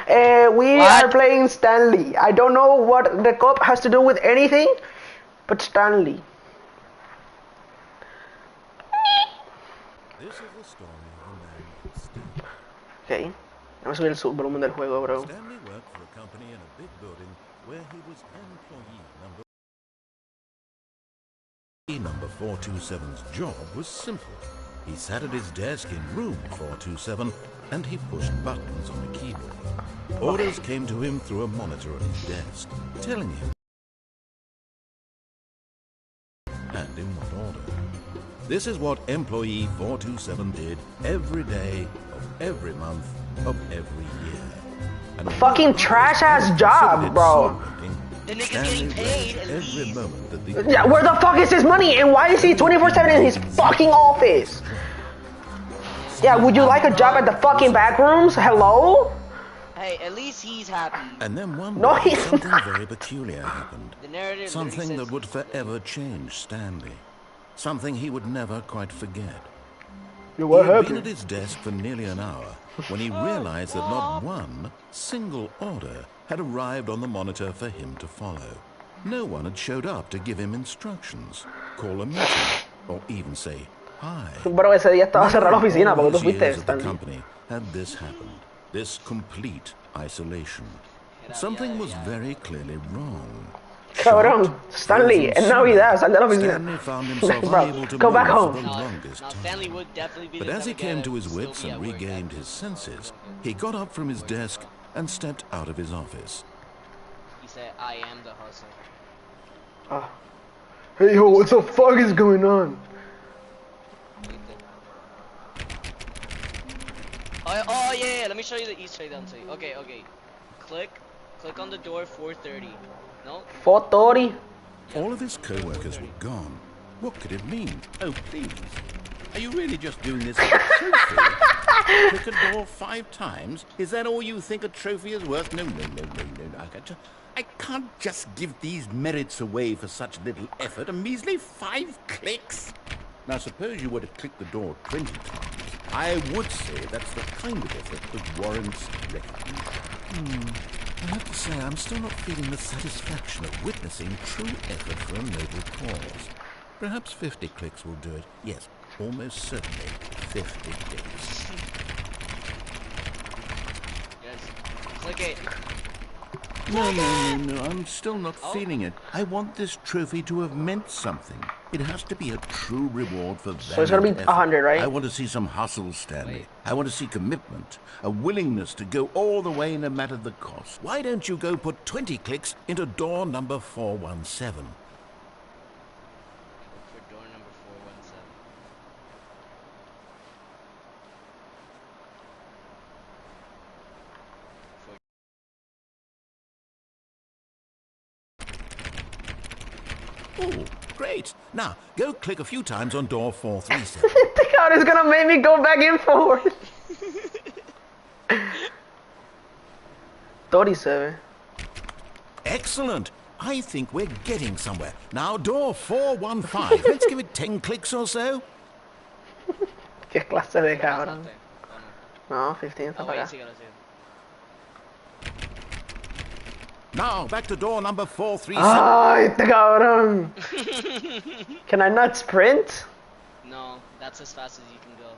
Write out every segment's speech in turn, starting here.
We are playing Stanley. I don't know what the cup has to do with anything, but Stanley. This is the story of a man named Stanley. Okay. Vamos a subir el volumen del juego, bro. Stanley worked for a company in a big building where he was employee number 427's job was simple. He sat at his desk in room 427 and he pushed buttons on a keyboard. Orders came to him through a monitor at his desk, telling him and in what order. This is what employee 427 did every day of every month of every year. And fucking trash ass job, bro. The nigga's getting paid at every least. moment that the Yeah, where the fuck is his money? And why is he 24/7 in his fucking office? Yeah, would you like a job at the fucking back rooms? Hello? Hey, at least he's happy. And then one No, day, he's something not. very peculiar happened. The narrative Something that would forever change Stanley. Something he would never quite forget. Yo, He what had been happened? at his desk for nearly an hour when he realized that not one single order had arrived on the monitor for him to follow. No one had showed up to give him instructions, call a meeting, or even say hi. Bro, ese día estaba cerrada la oficina porque tú All these fuiste, years at the Stanley. company had this happened, this complete isolation. Something was very clearly wrong. Cabrón, Stanley, en Navidad, sal de la oficina. Stanley found himself Bro, unable to go back move home. for the longest Now, time. Stanley would definitely be But the as he type of guy came that to would his still wits be and at work regained after. his senses, he got up from his desk and stepped out of his office. He said, I am the hustle. Hey, yo, what the fuck is going on? Oh yeah, let me show you the Easter egg that I'm saying. Okay. Click on the door 430. No? 430? All of his co-workers were gone. What could it mean? Oh, please. Are you really just doing this for a trophy? Click a door 5 times? Is that all you think a trophy is worth? No. I can't just give these merits away for such little effort. A measly 5 clicks. Now, suppose you were to click the door 20 times. I would say that's the kind of effort that warrants recognition. I have to say, I'm still not feeling the satisfaction of witnessing true effort for a noble cause. Perhaps 50 clicks will do it. Yes, almost certainly 50 clicks. Yes. Click it. No, I'm still not feeling it. I want this trophy to have meant something. It has to be a true reward for So it's gonna be valiant 100, effort. right? I want to see some hustle, Stanley. Wait. I want to see commitment, a willingness to go all the way no matter the cost. Why don't you go put 20 clicks into door number 417? For door number 417. Oh, great. Now, go click a few times on door 437. God, it's gonna make me go back and forth. 37. Excellent. I think we're getting somewhere. Now, door 415. Let's give it 10 clicks or so. ¿Qué clase de cabrón? Bastante. Oh, no. No, 15 está Oh, para wait, acá. sígalo. Now, back to door number 437. Ay, este cabrón. Can I not sprint? No, that's as fast as you can go.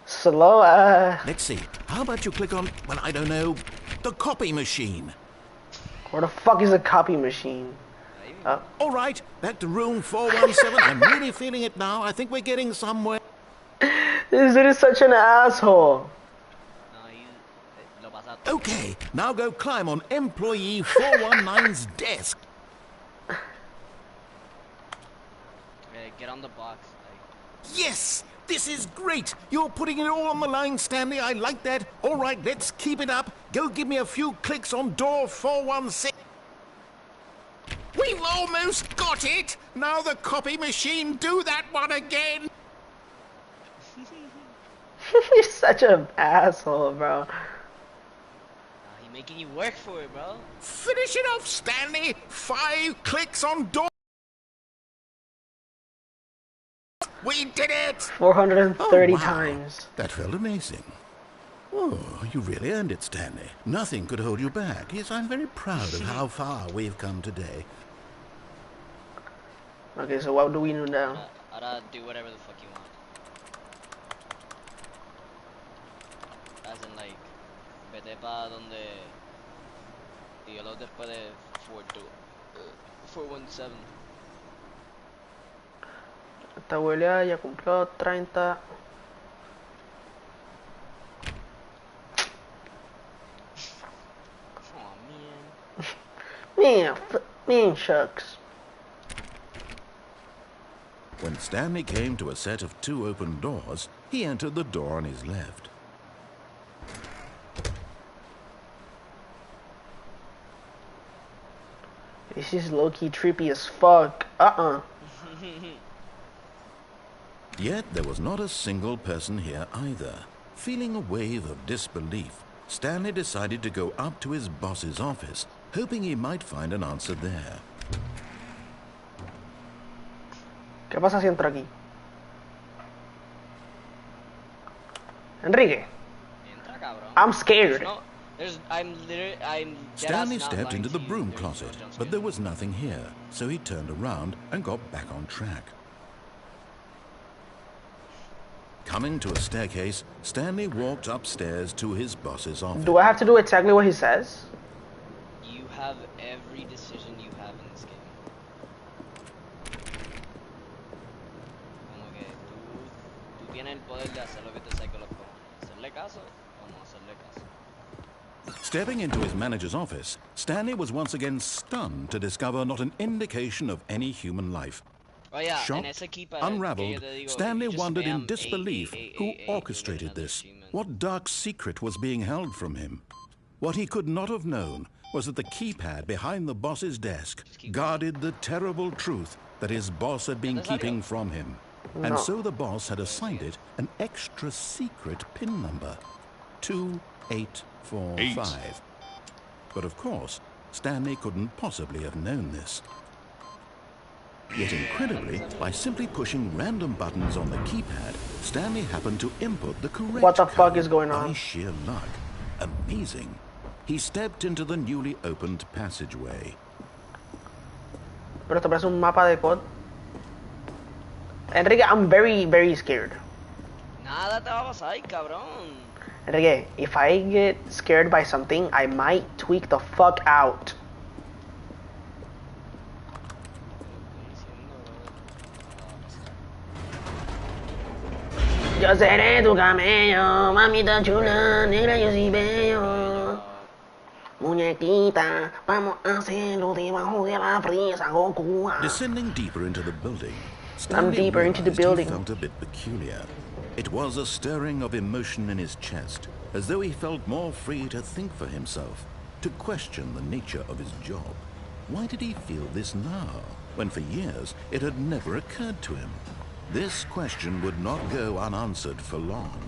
Slow, Let's see. How about you click on, well, I don't know, the copy machine? where the fuck is the copy machine? Oh. All right, back to room 417. I'm really feeling it now. I think we're getting somewhere. This dude is such an asshole. No, lo pasaste. Okay, now go climb on employee 419's desk. Get on the box. Yes, this is great. You're putting it all on the line, Stanley. I like that. All right, let's keep it up. Go give me a few clicks on door 416. We've almost got it. Now the copy machine, do that one again. You're such an asshole, bro. He making you work for it, bro. Finish it off, Stanley. 5 clicks on door. We did it! 430 Oh, wow. times. That felt amazing. Oh, you really earned it, Stanley. Nothing could hold you back. Yes, I'm very proud of how far we've come today. Okay, so what do we do now? Ahora do whatever the fuck you want. As in, like, vete pa donde dígalo después de 417. Esta abuela ya cumplió 30. Oh man. Man, shucks. When Stanley came to a set of 2 open doors, he entered the door on his left. This is low-key trippy as fuck. Yet there was not a single person here either. Feeling a wave of disbelief, Stanley decided to go up to his boss's office, hoping he might find an answer there. ¿Qué pasa si entro aquí? Enrique, Entra, cabrón. I'm scared. Stanley stepped into the broom closet, but there was nothing here, so he turned around and got back on track. Coming to a staircase, Stanley walked upstairs to his boss's office. Do I have to do exactly what he says? You have every decision you have in this game. Como que tú tienes el poder de hacer lo que te saque los cojones. ¿Hacerle caso o no hacerle caso? Stepping into his manager's office, Stanley was once again stunned to discover not an indication of any human life. Oh, yeah, Shocked, unraveled, Stanley wondered in disbelief who orchestrated this. What dark secret was being held from him? What he could not have known was that the keypad behind the boss's desk guarded the terrible truth that his boss had been keeping from him. And so the boss had assigned it an extra secret PIN number, 2845. But of course, Stanley couldn't possibly have known this. Yet incredibly, by simply pushing random buttons on the keypad, Stanley happened to input the correct What the fuck code is going on? by sheer luck. Amazing. He stepped into the newly opened passageway. Pero esto parece un mapa de code. Enrique, I'm very, very scared. Nada te va a pasar, cabrón. Enrique, if I get scared by something, I might tweak the fuck out. Yo seré tu camello, mamita chula, negra yo sí bello. Muñequita, vamos a hacerlo debajo de la fresa, Goku. Descending deeper into the building, Stanley deeper into the realized building. He felt a bit peculiar. It was a stirring of emotion in his chest, as though he felt more free to think for himself, to question the nature of his job. Why did he feel this now, when for years it had never occurred to him? This question would not go unanswered for long.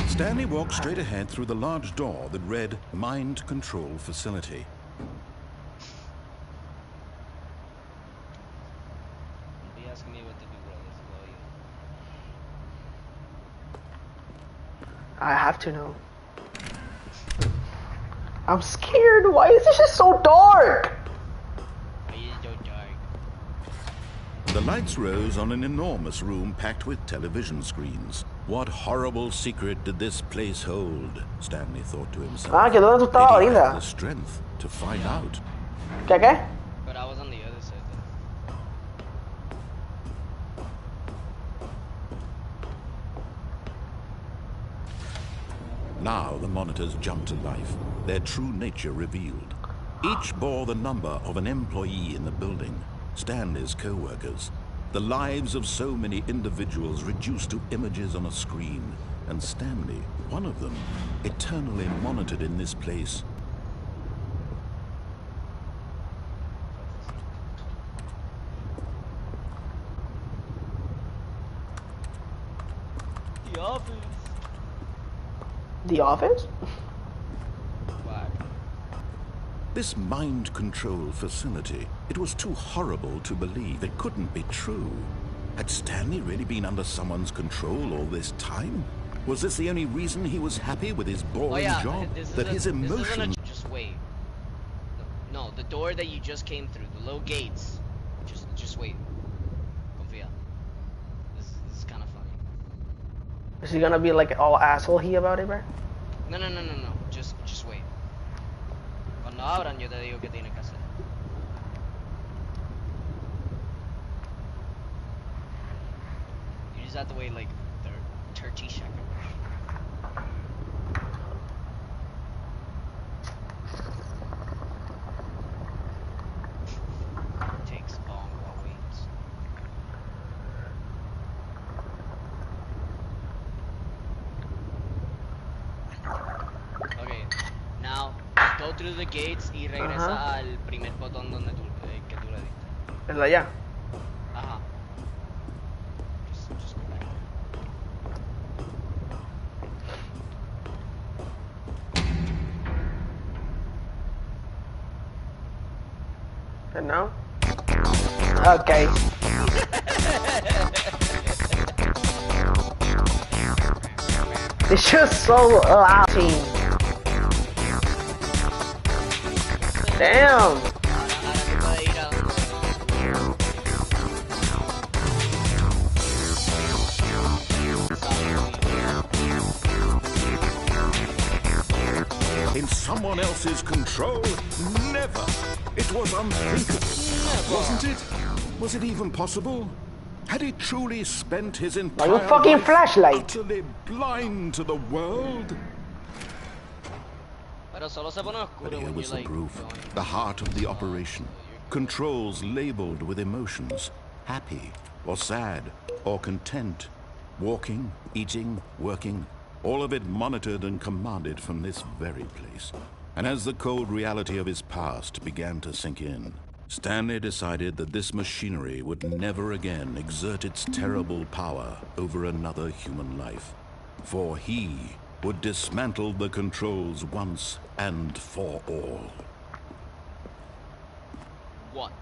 Stanley walked straight ahead through the large door that read Mind Control Facility. Be asking me what to do, bro. This is all you. I have to know. I'm scared. Why is this just so dark? The lights rose on an enormous room packed with television screens. What horrible secret did this place hold? Stanley thought to himself. Ah, que dónde tú estabas Did he have ahorita? the strength to find out? ¿Qué? But I was on the other side though. Now the monitors jumped to life, their true nature revealed. Each bore the number of an employee in the building, Stanley's co-workers. The lives of so many individuals reduced to images on a screen, and Stanley, one of them, eternally monitored in this place. The office. The office? Whack. This mind control facility, it was too horrible to believe. It couldn't be true. Had Stanley really been under someone's control all this time? Was this the only reason he was happy with his boring job? That his emotions... Just wait. No, the door that you just came through, the little gates. Just wait. Confia. This is kind of funny. Is he gonna be like all asshole-y about it, bro? No. Just wait. Cuando abran, yo te digo qué tienes que hacer. You just have to wait like 30 seconds. Takes long while waits. Okay, now go through the gates y regresa al primer botón donde que tú le diste. ¿Es de allá? Ajá. Just go back. And now? Okay. It's just so loud. Damn. In someone else's control? Never! It was unthinkable, wasn't it? Was it even possible? Had he truly spent his entire fucking life flashlight? utterly blind to the world? But here was the proof, the heart of the operation. Controls labeled with emotions, happy or sad or content, walking, eating, working, all of it monitored and commanded from this very place. And as the cold reality of his past began to sink in, Stanley decided that this machinery would never again exert its terrible power over another human life. For he would dismantle the controls once and for all. Once.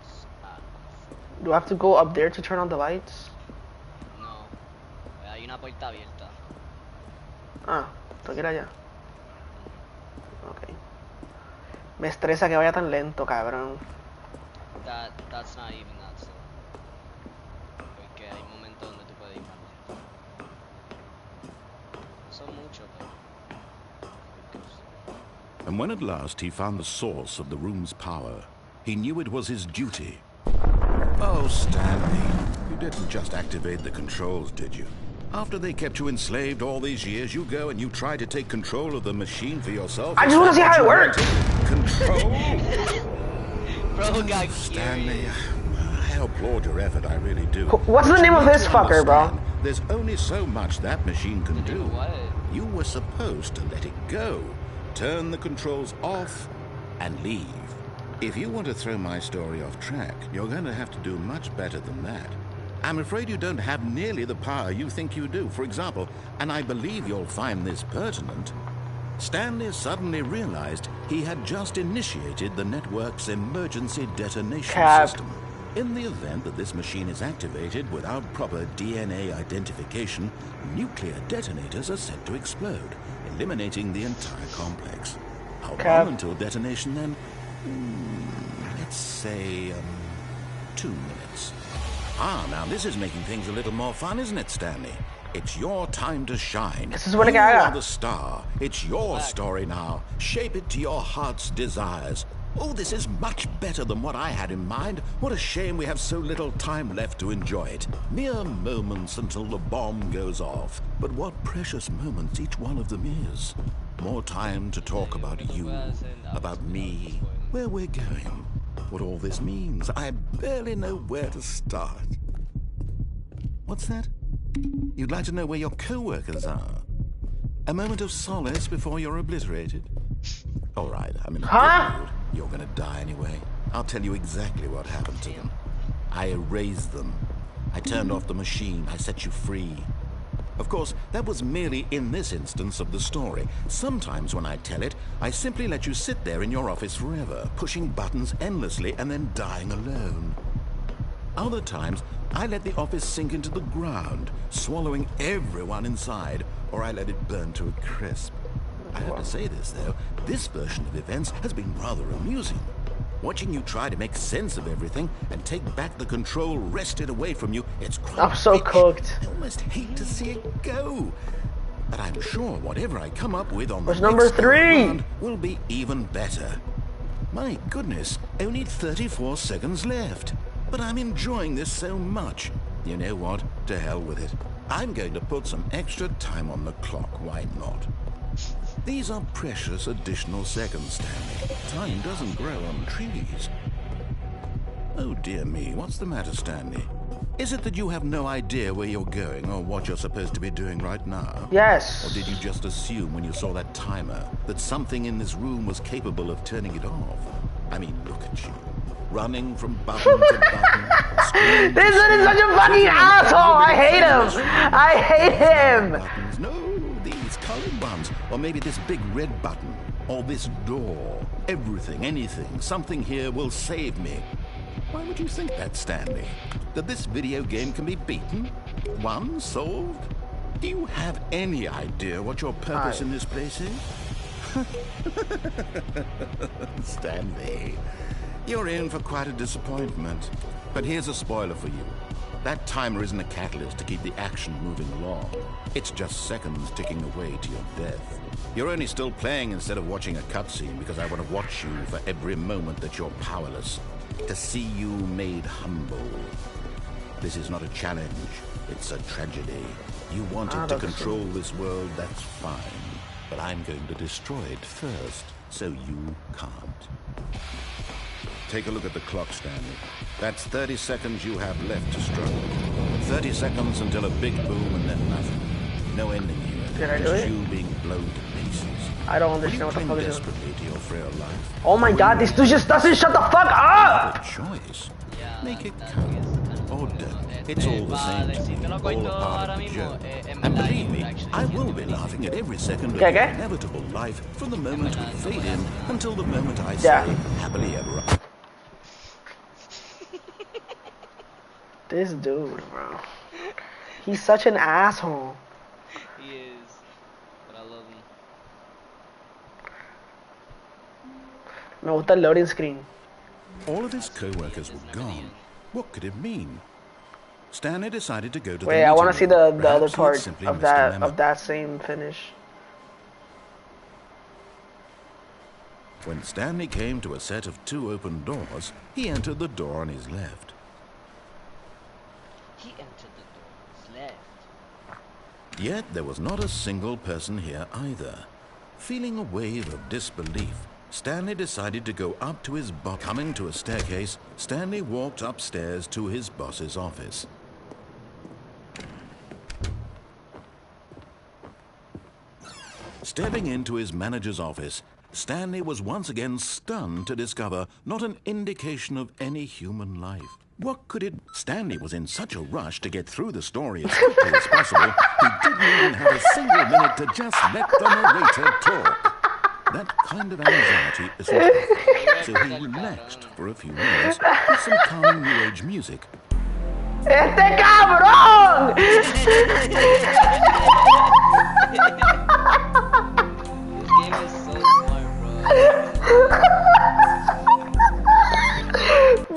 Do I have to go up there to turn on the lights? No. Hay una puerta abierta. Ah, tengo que ir allá. Ok. Me estresa que vaya tan lento, cabrón. That's not even that slow. Porque hay momentos donde tú puedes ir más lento. No son mucho, pero... And when at last he found the source of the room's power, he knew it was his duty. Oh, Stanley, you didn't just activate the controls, did you? After they kept you enslaved all these years, you go and you try to take control of the machine for yourself. I just want to see how it works. Control? Bro, got Stanley, I applaud your effort, I really do. What's the name of this fucker, bro? There's only so much that machine can do. What? You were supposed to let it go, turn the controls off, and leave. If you want to throw my story off track, you're going to have to do much better than that. I'm afraid you don't have nearly the power you think you do. For example, and I believe you'll find this pertinent, Stanley suddenly realized he had just initiated the network's emergency detonation system. In the event that this machine is activated without proper DNA identification, nuclear detonators are set to explode, eliminating the entire complex. How long until detonation then? Let's say, 2 minutes. Ah, now this is making things a little more fun, isn't it, Stanley? It's your time to shine. This is what You are the star. It's your story now. Shape it to your heart's desires. Oh, this is much better than what I had in mind. What a shame we have so little time left to enjoy it. Mere moments until the bomb goes off. But what precious moments each one of them is. More time to talk about you, about me, where we're going, what all this means. I barely know where to start. What's that? You'd like to know where your co-workers are? A moment of solace before you're obliterated? All right, I'm in a good mood. You're gonna die anyway. I'll tell you exactly what happened to them. I erased them. I turned off the machine. I set you free. Of course, that was merely in this instance of the story. Sometimes when I tell it, I simply let you sit there in your office forever, pushing buttons endlessly and then dying alone. Other times, I let the office sink into the ground, swallowing everyone inside, or I let it burn to a crisp. I have to say this, though, this version of events has been rather amusing. Watching you try to make sense of everything and take back the control wrested away from you, it's quite I'm so rich. cooked. I almost hate to see it go. But I'm sure whatever I come up with on What's the number next go 3? around will be even better. My goodness, only 34 seconds left. But I'm enjoying this so much. You know what? To hell with it. I'm going to put some extra time on the clock. Why not? These are precious additional seconds, Stanley. Time doesn't grow on trees. Oh dear me, what's the matter, Stanley? Is it that you have no idea where you're going or what you're supposed to be doing right now? Yes. Or did you just assume when you saw that timer that something in this room was capable of turning it off? I mean, look at you. Running from button to button. This one is such a fucking asshole. I hate him. I hate him. Buttons. No, these colored ones. Or maybe this big red button. Or this door. Everything, anything, something here will save me. Why would you think that, Stanley? That this video game can be beaten? Won? Solved? Do you have any idea what your purpose in this place is? Stanley, you're in for quite a disappointment. But here's a spoiler for you. That timer isn't a catalyst to keep the action moving along. It's just seconds ticking away to your death. You're only still playing instead of watching a cutscene because I want to watch you for every moment that you're powerless. To see you made humble. This is not a challenge. It's a tragedy. You wanted to control this world, that's fine. But I'm going to destroy it first, so you can't. Take a look at the clock, Stanley. That's 30 seconds you have left to struggle. 30 seconds until a big boom and then nothing. No ending here. Did I do Just it? you being blown to pieces. I don't understand what the fuck is it. Desperately to your frail life. Oh my god, this dude just doesn't shut the fuck up! Good choice. Yeah, Make it that count. is- Or don't. It's all the same to me. All a part of the joke. And believe me, I will be laughing at every second of your Okay. inevitable life from the moment we fade in until the moment I Yeah. say happily ever after. This dude, bro. He's such an asshole. He is. But I love him. Me gusta el loading screen. All of his co-workers were gone. What could it mean? Stanley decided to go to Wait, the I want to see meeting room. the other Perhaps he'd part simply of missed a memo. that same finish. When Stanley came to a set of 2 open doors, he entered the door on his left. He entered the door on his left. Yet there was not a single person here either. Feeling a wave of disbelief, Stanley decided to go up to his boss. Coming to a staircase, Stanley walked upstairs to his boss's office. Stepping into his manager's office, Stanley was once again stunned to discover not an indication of any human life. What could it... Stanley was in such a rush to get through the story as quickly as possible, he didn't even have a single minute to just let the narrator talk. That kind of anxiety is what... So he relaxed for a few minutes with some calming New Age music. ¡Este cabrón! This game is so smart, bro.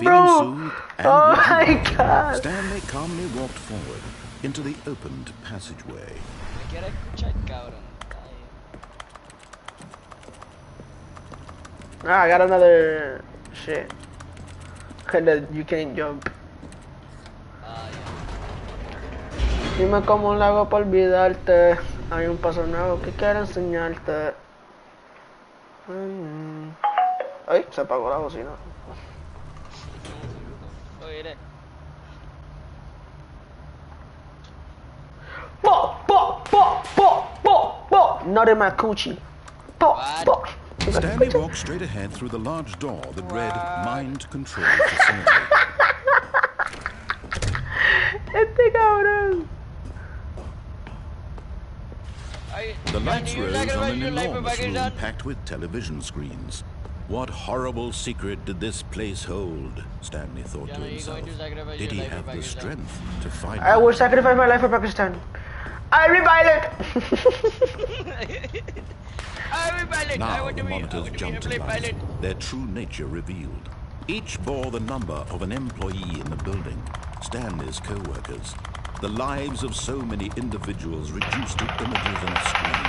Bro, Soothed and oh my rejuvenated, god. Stanley calmly walked forward into the opened passageway. Me quiere escuchar, cabrón. Ah, I got another shit. You can't jump. Dime cómo lo hago para olvidarte. Hay un paso nuevo que quiero enseñarte. Ay, se apagó la bocina. Oye, Po, po, po, po, po, po. Not in my coochie. Po, po. Stanley walked straight ahead through the large door that read Mind Control Facility. Este cabrón. The lights rose on an enormous room packed with television screens. What horrible secret did this place hold? Stanley thought to himself. Did he have the strength to find I out? will sacrifice my life for Pakistan. I revive it! Now the monitors jumped to life, their true nature revealed. Each bore the number of an employee in the building, Stanley's co-workers. The lives of so many individuals reduced to images on a screen.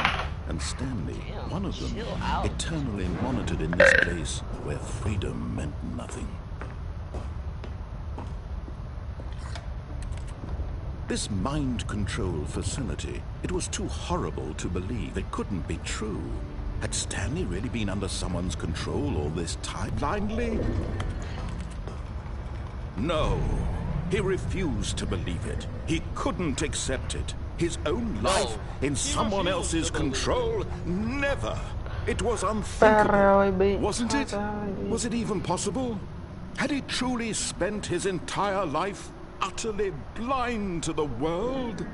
And Stanley, one of them, eternally monitored in this place where freedom meant nothing. This mind control facility, it was too horrible to believe. It couldn't be true. Had Stanley really been under someone's control all this time blindly? No. He refused to believe it. He couldn't accept it. His own life in someone else's control? Never. It was unthinkable. Wasn't it? Was it even possible? Had he truly spent his entire life utterly blind to the world?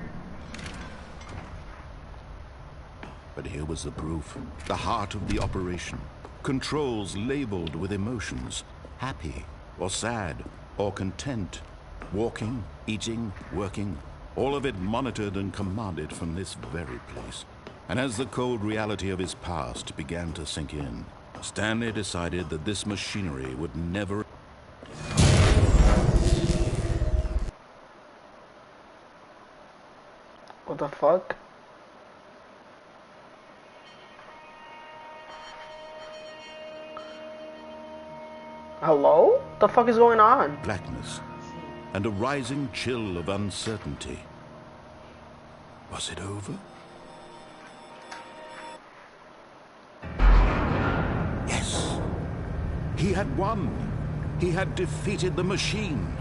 But here was the proof. The heart of the operation. Controls labeled with emotions. Happy or sad or content. Walking, eating, working. All of it monitored and commanded from this very place. And as the cold reality of his past began to sink in, Stanley decided that this machinery would never... What the fuck? Hello? What the fuck is going on? Blackness and a rising chill of uncertainty. Was it over? Yes. He had won. He had defeated the machine,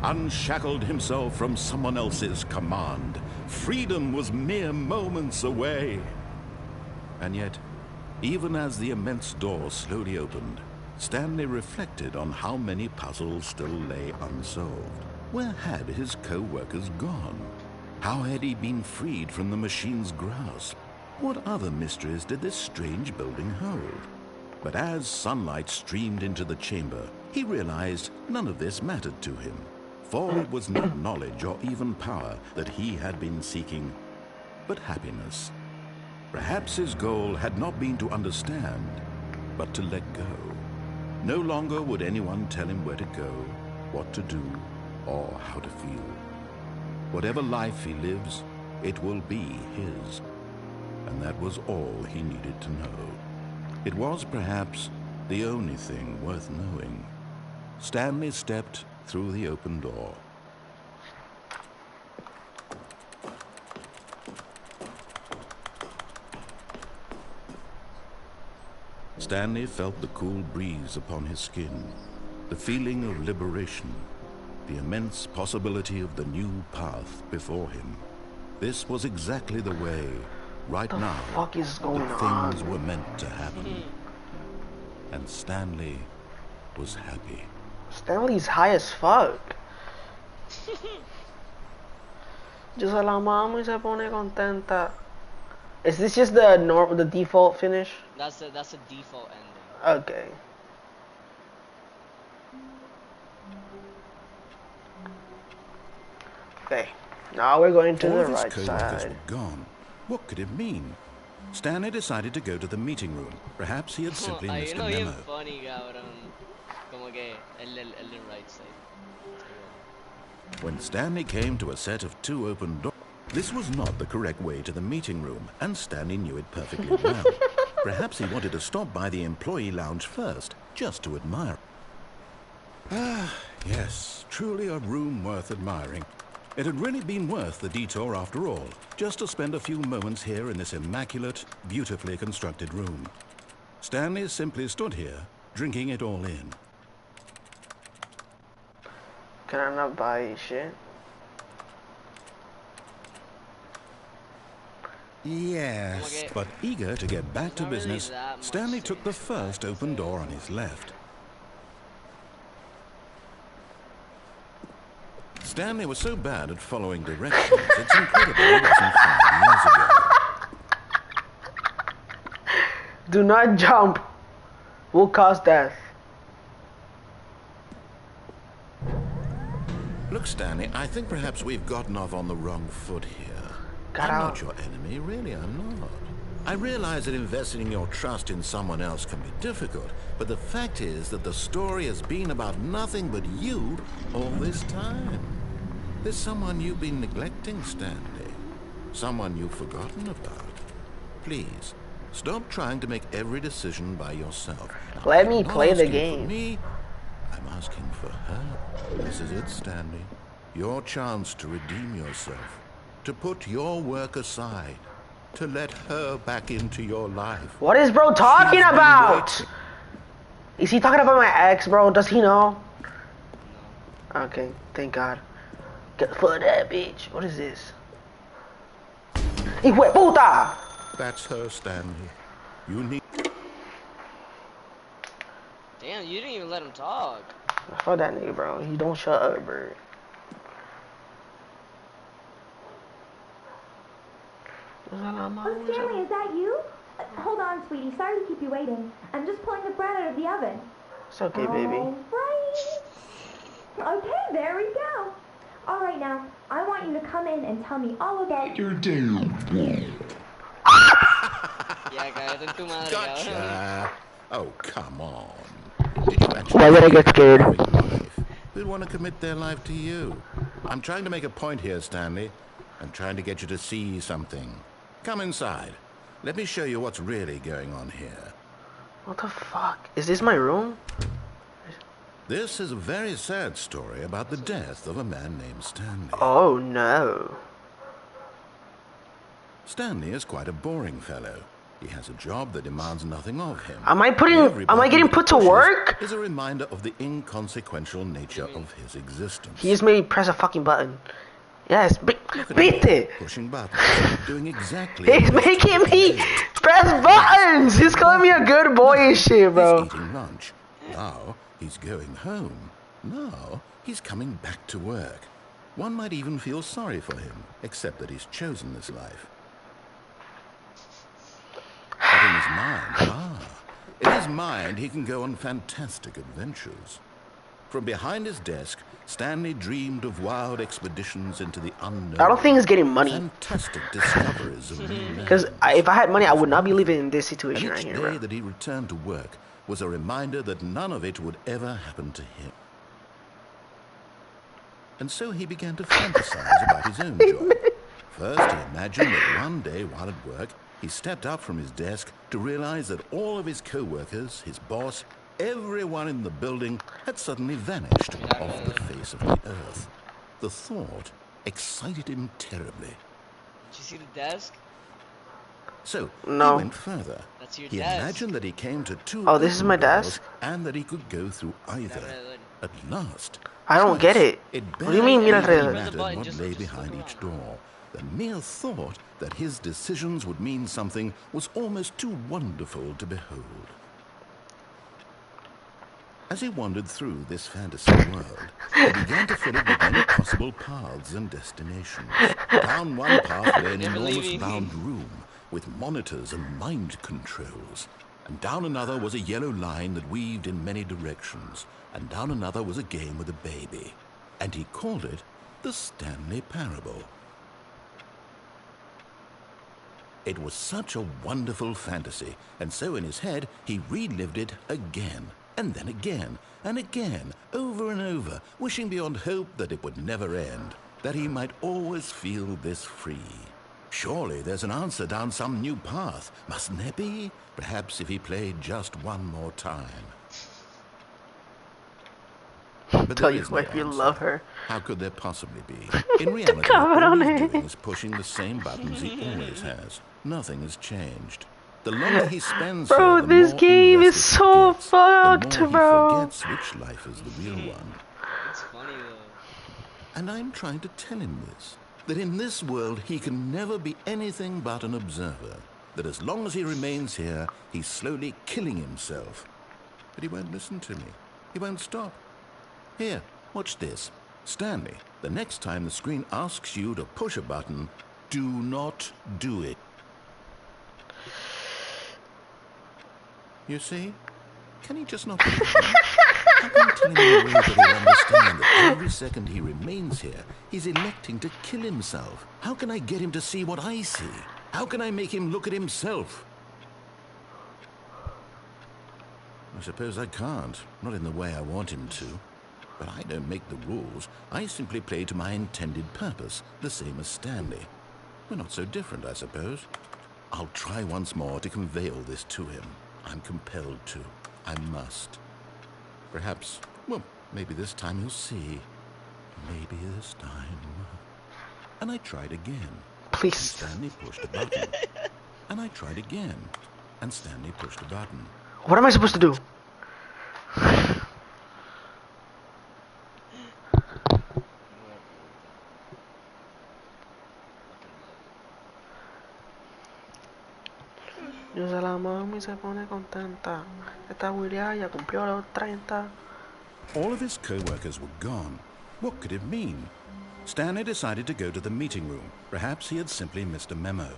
unshackled himself from someone else's command. Freedom was mere moments away. And yet, even as the immense door slowly opened, Stanley reflected on how many puzzles still lay unsolved. Where had his co-workers gone? How had he been freed from the machine's grasp? What other mysteries did this strange building hold? But as sunlight streamed into the chamber, he realized none of this mattered to him. For it was not knowledge or even power that he had been seeking, but happiness. Perhaps his goal had not been to understand, but to let go. No longer would anyone tell him where to go, what to do, or how to feel. Whatever life he lives, it will be his. And that was all he needed to know. It was perhaps the only thing worth knowing. Stanley stepped through the open door. Stanley felt the cool breeze upon his skin, the feeling of liberation, the immense possibility of the new path before him. This was exactly the way, right now, What the fuck is going that on? things were meant to happen. And Stanley was happy. Stanley's high as fuck. Yo se la mamo y se pone contenta. Is this just the default finish? That's a default ending. Okay. Okay. Now we're going to All the of his right co-workers side. were gone. What could it mean? Stanley decided to go to the meeting room. Perhaps he had simply Ay, missed a no, bien memo. funny, cabrón. Como que el right side. When Stanley came to a set of two open doors, this was not the correct way to the meeting room, and Stanley knew it perfectly well. Perhaps he wanted to stop by the employee lounge first, just to admire. Ah, yes, truly a room worth admiring. It had really been worth the detour after all, just to spend a few moments here in this immaculate, beautifully constructed room. Stanley simply stood here, drinking it all in. Can I not buy shit? Yes, Okay. but eager to get back to not really business, that much Stanley to took the first open door on his left. Stanley was so bad at following directions, it's incredible he wasn't 5 years ago. Do not jump Will cause death. Look, Stanley, I think perhaps we've gotten off on the wrong foot here. Got I'm out. not your enemy, really, I'm not. I realize that investing your trust in someone else can be difficult, but the fact is that the story has been about nothing but you all this time. There's someone you've been neglecting, Stanley. Someone you've forgotten about. Please, stop trying to make every decision by yourself. Now, Let me I'm not play the asking game. For me, I'm asking for her. This is it, Stanley. Your chance to redeem yourself. To put your work aside. To let her back into your life. What is bro talking She's been about? waiting. Is he talking about my ex, bro? Does he know? No. Okay, thank God. Get for that bitch. What is this? Hijo de puta! That's her, Stanley. You need... Damn, you didn't even let him talk. Fuck that nigga, bro. He don't shut up, bro. Oh, Stanley, is that you? Hold on, sweetie. Sorry to keep you waiting. I'm just pulling the bread out of the oven. It's okay, baby. All right. Okay, there we go. All right, now, I want you to come in and tell me all about your day. Yeah, cállate en tu madre, cabrón. Gotcha. Oh, come on. Did you actually... Why would I get scared? Who'd want to commit their life to you? I'm trying to make a point here, Stanley. I'm trying to get you to see something. Come inside. Let me show you what's really going on here. What the fuck? Is this my room? This is a very sad story about the death of a man named Stanley. Oh no. Stanley is quite a boring fellow. He has a job that demands nothing of him. Am I getting put to work? Is a reminder of the inconsequential nature of his existence. He just made me press a fucking button. Yes, beat it! Pushing buttons, doing exactly. He's making me press buttons! He's calling me a good boy and shit, bro. He's eating lunch. Now he's going home. Now he's coming back to work. One might even feel sorry for him, except that he's chosen this life. But in his mind, he can go on fantastic adventures. From behind his desk, Stanley dreamed of wild expeditions into the unknown. I don't think he's getting money. Fantastic discoveries of new lands. Because if I had money, I would not be living in this And situation right each here, day bro. that he returned to work was a reminder that none of it would ever happen to him. And so he began to fantasize about his own job. First, he imagined that one day while at work, he stepped up from his desk to realize that all of his co-workers, his boss, everyone in the building had suddenly vanished off the face of the earth. The thought excited him terribly. Did you see the desk? So No. he went further. That's your He desk. imagined that he came to two Oh, this is open my doors desk? and that he could go through either. At last. I don't get it. What do you mean, mira barely alrededor? mattered button, what just lay look behind around. each door. The mere thought that his decisions would mean something was almost too wonderful to behold. As he wandered through this fantasy world, he began to fill it with many possible paths and destinations. Down one path lay an Never enormous leaving. bound room with monitors and mind controls. And down another was a yellow line that weaved in many directions. And down another was a game with a baby. And he called it the Stanley Parable. It was such a wonderful fantasy, and so in his head he relived it again, and then again, and again, over and over, wishing beyond hope that it would never end, that he might always feel this free. Surely there's an answer down some new path, mustn't there be? Perhaps if he played just one more time. But Tell there your is no wife you answer. love her. How could there possibly be? In reality, comment all on he's it. doing is pushing the same buttons he always has. Nothing has changed. The longer he spends Bro, here, the this more game is invested he so gets. fucked, The more bro. he forgets which life is the real one. It's funny though. And I'm trying to tell him this, that in this world he can never be anything but an observer, that as long as he remains here, he's slowly killing himself. But he won't listen to me. He won't stop. Here, watch this. Stanley, the next time the screen asks you to push a button, do not do it. You see? Can he just not be funny? How can I tell him in a way that he'll understand that every second he remains here, he's electing to kill himself? How can I get him to see what I see? How can I make him look at himself? I suppose I can't, not in the way I want him to. But I don't make the rules. I simply play to my intended purpose, the same as Stanley. We're not so different, I suppose. I'll try once more to convey all this to him. I'm compelled to. I must. Perhaps, well, maybe this time he'll see. Maybe this time. And I tried again. Please. And Stanley pushed a button. And I tried again. And Stanley pushed a button. What am I supposed to do? Yo se la mamo y se pone contenta. Esta Willia ya cumplió los 30. All of his co-workers were gone. What could it mean? Stanley decided to go to the meeting room. Perhaps he had simply missed a memo.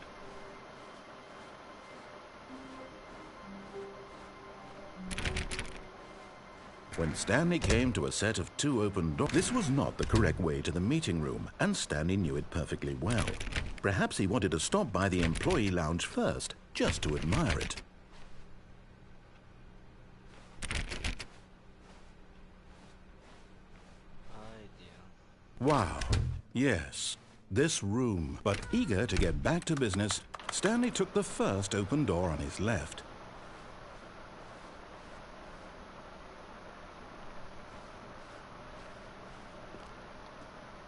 When Stanley came to a set of 2 open doors, this was not the correct way to the meeting room, and Stanley knew it perfectly well. Perhaps he wanted to stop by the employee lounge first, just to admire it. Wow, yes, this room. But eager to get back to business, Stanley took the first open door on his left.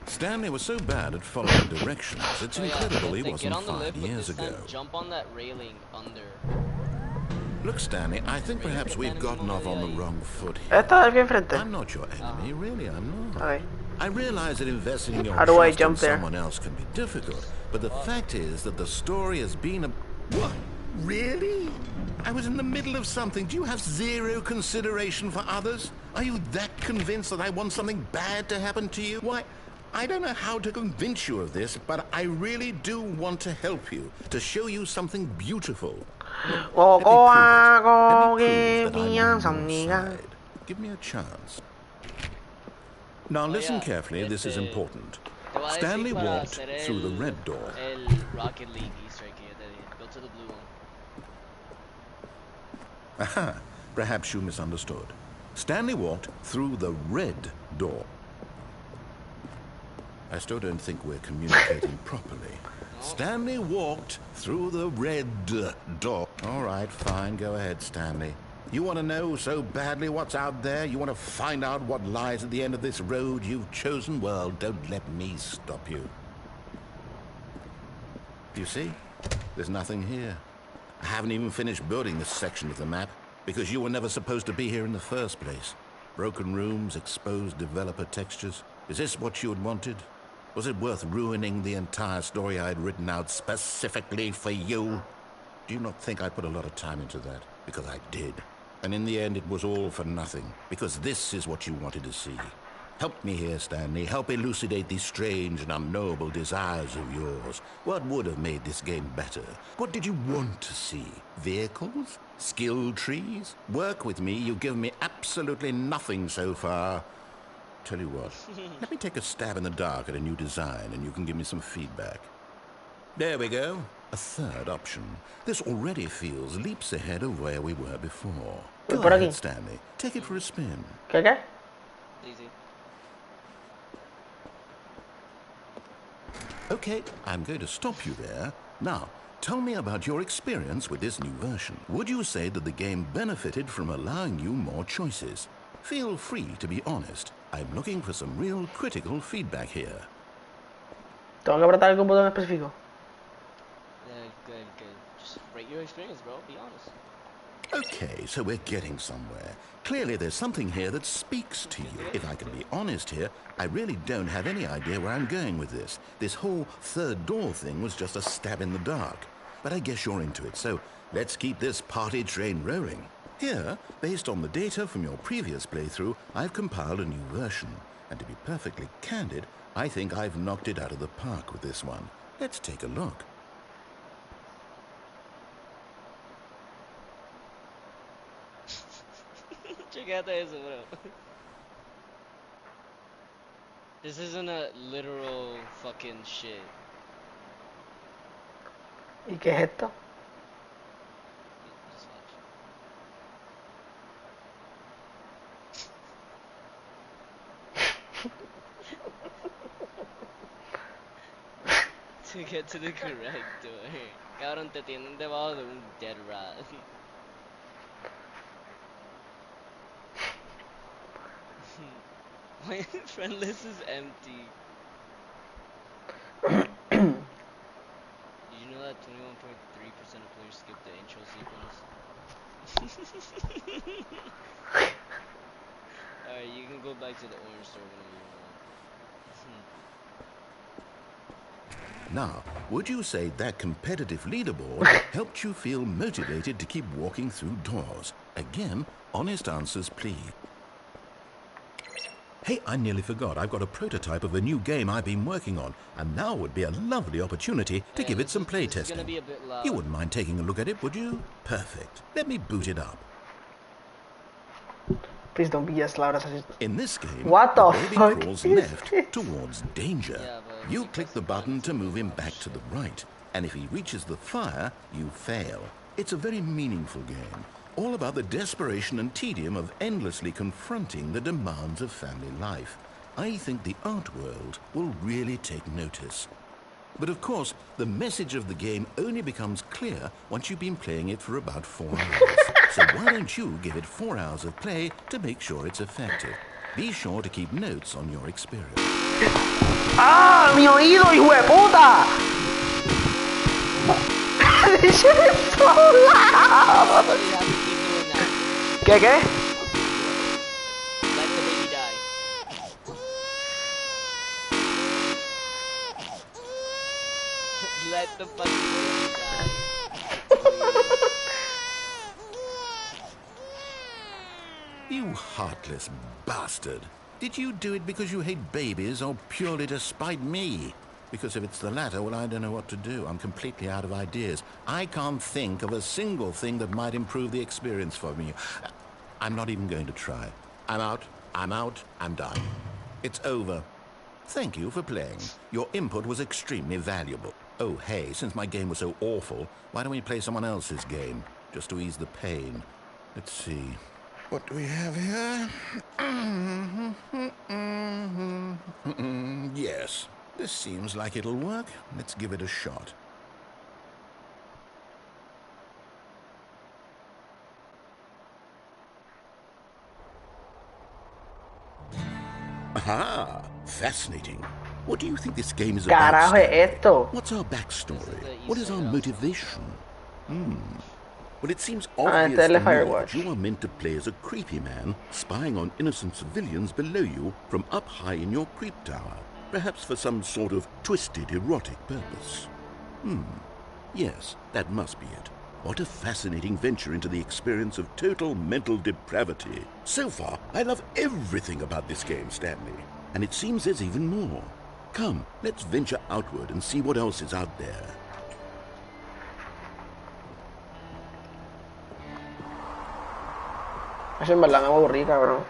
Stanley was so bad at following directions, it's incredible he wasn't 5 years ago. Jump on that railing under. Look, Stanley, I think perhaps we've gotten off on the wrong foot here. Esta de aquí enfrente. I'm not your enemy, really, I'm not. Okay. I realize that investing in your How do I trust jump in there? someone else can be difficult, but the fact is that the story has been a... What? Really? I was in the middle of something. Do you have zero consideration for others? Are you that convinced that I want something bad to happen to you? Why, I don't know how to convince you of this, but I really do want to help you, to show you something beautiful. Look, let me prove that I'm on your side. Give me a chance. Now listen carefully, this is important. Stanley walked through the red door. El Rocket League Easter egg here, go to the blue one. Aha, perhaps you misunderstood. Stanley walked through the red door. I still don't think we're communicating properly. Stanley walked through the red door. All right, fine, go ahead, Stanley. You want to know so badly what's out there? You want to find out what lies at the end of this road you've chosen? Well, don't let me stop you. You see? There's nothing here. I haven't even finished building this section of the map because you were never supposed to be here in the first place. Broken rooms, exposed developer textures. Is this what you had wanted? Was it worth ruining the entire story I had written out specifically for you? Do you not think I put a lot of time into that? Because I did. And in the end, it was all for nothing. Because this is what you wanted to see. Help me here, Stanley. Help elucidate these strange and unknowable desires of yours. What would have made this game better? What did you want to see? Vehicles? Skill trees? Work with me. You've given me absolutely nothing so far. Tell you what, let me take a stab in the dark at a new design and you can give me some feedback. There we go. A third option. This already feels leaps ahead of where we were before. Go ahead, Stanley. Take it for a spin. ¿Qué? Easy. Okay, I'm going to stop you there. Now, tell me about your experience with this new version. Would you say that the game benefited from allowing you more choices? Feel free to be honest. I'm looking for some real critical feedback here. Tengo que apretar algún botón específico. Good. Just rate your experience, bro. Be honest. Okay, so we're getting somewhere. Clearly there's something here that speaks to you. If I can be honest here, I really don't have any idea where I'm going with this. This whole third door thing was just a stab in the dark. But I guess you're into it, so let's keep this party train rolling. Here, based on the data from your previous playthrough, I've compiled a new version. And to be perfectly candid, I think I've knocked it out of the park with this one. Let's take a look. Chequéate eso, bro. This isn't a literal fucking shit. ¿Y qué es esto? Just watch. To get to the correct door. Cabrón, te tienen debajo de un dead rat. My friend list is empty. Did you know that 21.3% of players skip the intro sequence? Alright, you can go back to the orange store whenever you want. Now, would you say that competitive leaderboard helped you feel motivated to keep walking through doors? Again, honest answers, please. Hey, I nearly forgot. I've got a prototype of a new game I've been working on, and now would be a lovely opportunity to give it some play testing. Gonna be a bit loud. You wouldn't mind taking a look at it, would you? Perfect. Let me boot it up. Please don't be as loud as I. In this game, What the baby fuck crawls is left this? towards danger. Yeah, but You click the button to move him back to the right, and if he reaches the fire, you fail. It's a very meaningful game, all about the desperation and tedium of endlessly confronting the demands of family life. I think the art world will really take notice. But of course, the message of the game only becomes clear once you've been playing it for about 4 hours. So why don't you give it 4 hours of play to make sure it's effective? Be sure to keep notes on your experience. ¡Ah! ¡Mi oído, hijo de puta! This shit is so loud! So you have to keep doing that. ¿Qué, qué? Let the baby die. Let the fucking baby die. You heartless bastard. Did you do it because you hate babies or purely to spite me? Because if it's the latter, well, I don't know what to do. I'm completely out of ideas. I can't think of a single thing that might improve the experience for me. I'm not even going to try. I'm out, I'm done. It's over. Thank you for playing. Your input was extremely valuable. Oh, hey, since my game was so awful, why don't we play someone else's game, just to ease the pain? Let's see. What do we have here? Yes, this seems like it'll work. Let's give it a shot. Aha! Fascinating. What do you think this game is about? Carajo es Stanley? esto? What's our backstory? This is the What is Easter our egg. motivation? Well, it seems Ah, obvious tell to the me Firewatch. that you are meant to play as a creepy man spying on innocent civilians below you from up high in your creep tower, perhaps for some sort of twisted erotic purpose. Yes, that must be it. What a fascinating venture into the experience of total mental depravity. So far, I love everything about this game, Stanley. And it seems there's even more. Come, let's venture outward and see what else is out there. Eso en verdad me aburrí, cabrón.